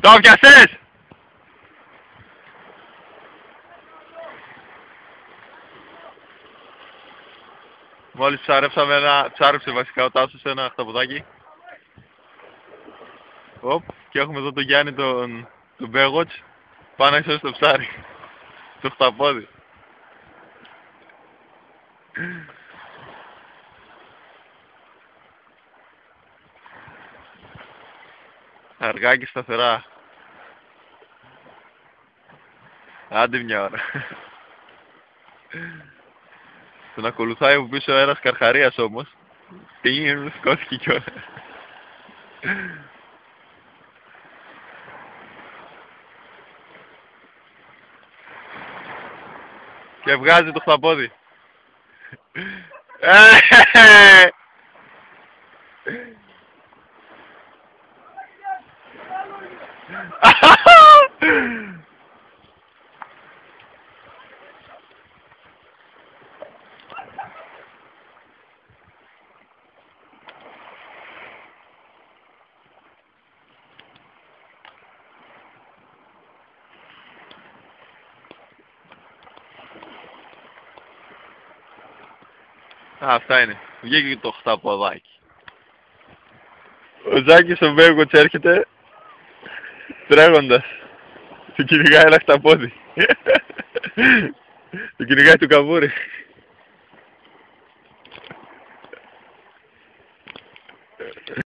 Το πιασες! Μόλις ψάρεψε βασικά ο Τάσος ένα χταποδάκι. Οπ, και έχουμε εδώ τον Γιάννη τον Μπέγοτς. Πάνω να σώσει το ψάρι. Το χταπόδι. Αργά και σταθερά. Άντε μια ώρα. Τον ακολουθάει από πίσω ένας καρχαρίας όμως. Πήγαινε, σκόθηκε κιόλας. Και βγάζει το χταπόδι. Αυτά είναι. Βγήκε το χταποδάκι. Ο Ζάκης ο Μπέγκοτς έρχεται τρέχοντας. Του κυνηγάει ένα χταπόδι. Του κυνηγάει του καβούρι.